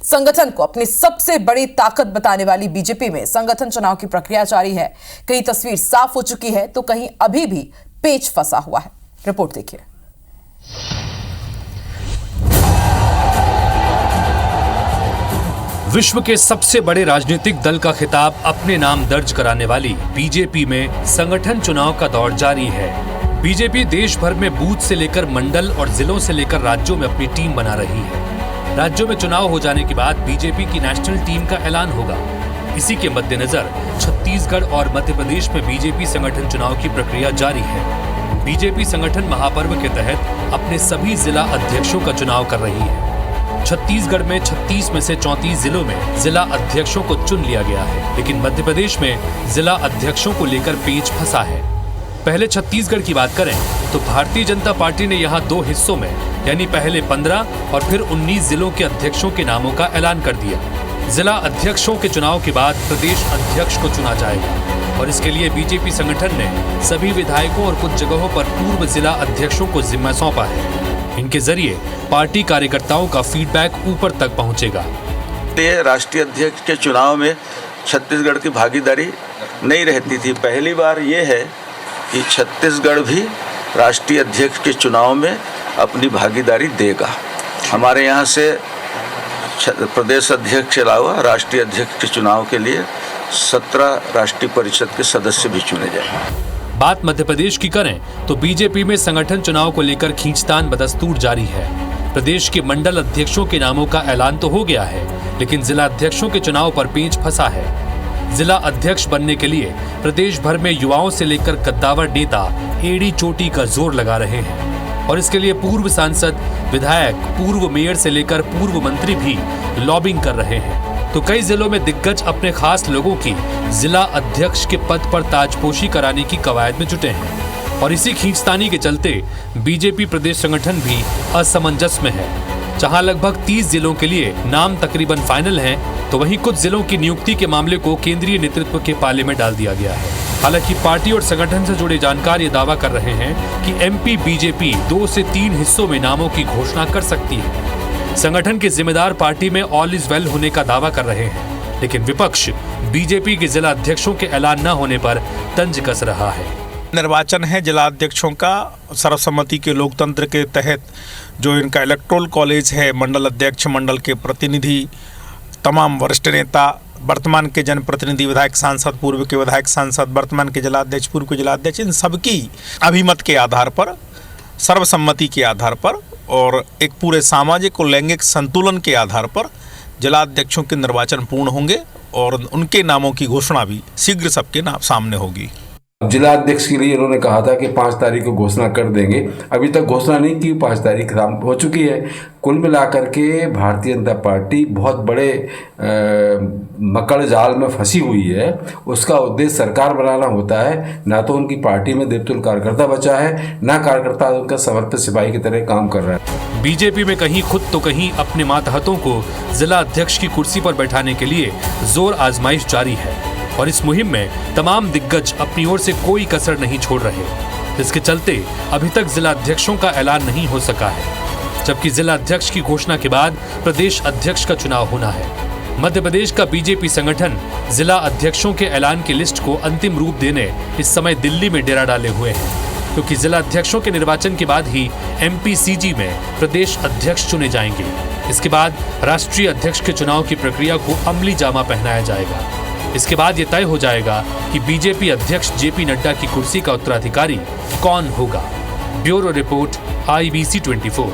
संगठन को अपनी सबसे बड़ी ताकत बताने वाली बीजेपी में संगठन चुनाव की प्रक्रिया जारी है। कहीं तस्वीर साफ हो चुकी है तो कहीं अभी भी पेच फंसा हुआ है। रिपोर्ट देखिए। विश्व के सबसे बड़े राजनीतिक दल का खिताब अपने नाम दर्ज कराने वाली बीजेपी में संगठन चुनाव का दौर जारी है। बीजेपी देश भर में बूथ से लेकर मंडल और जिलों से लेकर राज्यों में अपनी टीम बना रही है। राज्यों में चुनाव हो जाने के बाद बीजेपी की नेशनल टीम का ऐलान होगा। इसी के मद्देनजर छत्तीसगढ़ और मध्य प्रदेश में बीजेपी संगठन चुनाव की प्रक्रिया जारी है। बीजेपी संगठन महापर्व के तहत अपने सभी जिला अध्यक्षों का चुनाव कर रही है। छत्तीसगढ़ में 36 में से 34 जिलों में जिला अध्यक्षों को चुन लिया गया है, लेकिन मध्य प्रदेश में जिला अध्यक्षों को लेकर पेच फंसा है। पहले छत्तीसगढ़ की बात करें तो भारतीय जनता पार्टी ने यहां 2 हिस्सों में यानी पहले 15 और फिर 19 जिलों के अध्यक्षों के नामों का ऐलान कर दिया। जिला अध्यक्षों के चुनाव के बाद प्रदेश अध्यक्ष को चुना जाएगा और इसके लिए बीजेपी संगठन ने सभी विधायकों और कुछ जगहों पर पूर्व जिला अध्यक्षों को जिम्मा सौंपा है। इनके जरिए पार्टी कार्यकर्ताओं का फीडबैक ऊपर तक पहुंचेगा। राष्ट्रीय अध्यक्ष के चुनाव में छत्तीसगढ़ की भागीदारी नहीं रहती थी। पहली बार ये है कि छत्तीसगढ़ भी राष्ट्रीय अध्यक्ष के चुनाव में अपनी भागीदारी देगा। हमारे यहाँ से प्रदेश अध्यक्ष के अलावा राष्ट्रीय अध्यक्ष के चुनाव के लिए 17 राष्ट्रीय परिषद के सदस्य भी चुने जाएंगे। बात मध्य प्रदेश की करें तो बीजेपी में संगठन चुनाव को लेकर खींचतान बदस्तूर जारी है। प्रदेश के मंडल अध्यक्षों के नामों का ऐलान तो हो गया है, लेकिन जिला अध्यक्षों के चुनाव पर पेच फंसा है। जिला अध्यक्ष बनने के लिए प्रदेश भर में युवाओं से लेकर कद्दावर नेता एड़ी चोटी का जोर लगा रहे हैं और इसके लिए पूर्व सांसद, विधायक, पूर्व मेयर से लेकर पूर्व मंत्री भी लॉबिंग कर रहे हैं। तो कई जिलों में दिग्गज अपने खास लोगों की जिला अध्यक्ष के पद पर ताजपोशी कराने की कवायद में जुटे हैं और इसी खींचतानी के चलते बीजेपी प्रदेश संगठन भी असमंजस में है। जहां लगभग 30 जिलों के लिए नाम तकरीबन फाइनल हैं, तो वहीं कुछ जिलों की नियुक्ति के मामले को केंद्रीय नेतृत्व के पाले में डाल दिया गया है। हालांकि पार्टी और संगठन से जुड़े जानकार ये दावा कर रहे हैं कि एमपी बीजेपी 2 से 3 हिस्सों में नामों की घोषणा कर सकती है। संगठन के जिम्मेदार पार्टी में ऑल इज वेल होने का दावा कर रहे हैं, लेकिन विपक्ष बीजेपी के जिला अध्यक्षों के ऐलान न होने पर तंज कस रहा है। निर्वाचन है जिला अध्यक्षों का सर्वसम्मति के लोकतंत्र के तहत। जो इनका इलेक्टोरल कॉलेज है, मंडल अध्यक्ष, मंडल के प्रतिनिधि, तमाम वरिष्ठ नेता, वर्तमान के जनप्रतिनिधि, विधायक, सांसद, पूर्व के विधायक, सांसद, वर्तमान के जिलाध्यक्ष, पूर्व के जिलाध्यक्ष, इन सबकी अभिमत के आधार पर, सर्वसम्मति के आधार पर और एक पूरे सामाजिक और लैंगिक संतुलन के आधार पर जिलाध्यक्षों के निर्वाचन पूर्ण होंगे और उनके नामों की घोषणा भी शीघ्र सबके नाम सामने होगी। जिला अध्यक्ष के लिए इन्होंने कहा था कि 5 तारीख को घोषणा कर देंगे। अभी तक घोषणा नहीं की, 5 तारीख हो चुकी है। कुल मिलाकर के भारतीय जनता पार्टी बहुत बड़े मकड़ जाल में फंसी हुई है। उसका उद्देश्य सरकार बनाना होता है। ना तो उनकी पार्टी में देवतुल्य कार्यकर्ता बचा है, ना कार्यकर्ता उनका समर्पित सिपाही की तरह काम कर रहा है। बीजेपी में कहीं खुद तो कहीं अपने मातहतों को जिला अध्यक्ष की कुर्सी पर बैठाने के लिए जोर आजमाइश जारी है और इस मुहिम में तमाम दिग्गज अपनी ओर से कोई कसर नहीं छोड़ रहे। इसके चलते अभी तक जिला अध्यक्षों का ऐलान नहीं हो सका है, जबकि जिला अध्यक्ष की घोषणा के बाद प्रदेश अध्यक्ष का चुनाव होना है। मध्य प्रदेश का बीजेपी संगठन जिला अध्यक्षों के ऐलान की लिस्ट को अंतिम रूप देने इस समय दिल्ली में डेरा डाले हुए हैं, क्योंकि जिला अध्यक्षों के निर्वाचन के बाद ही एमपीसीजी में प्रदेश अध्यक्ष चुने जाएंगे। इसके बाद राष्ट्रीय अध्यक्ष के चुनाव की प्रक्रिया को अमली जामा पहनाया जाएगा। इसके बाद ये तय हो जाएगा कि बीजेपी अध्यक्ष जेपी नड्डा की कुर्सी का उत्तराधिकारी कौन होगा। Bureau report IBC 24।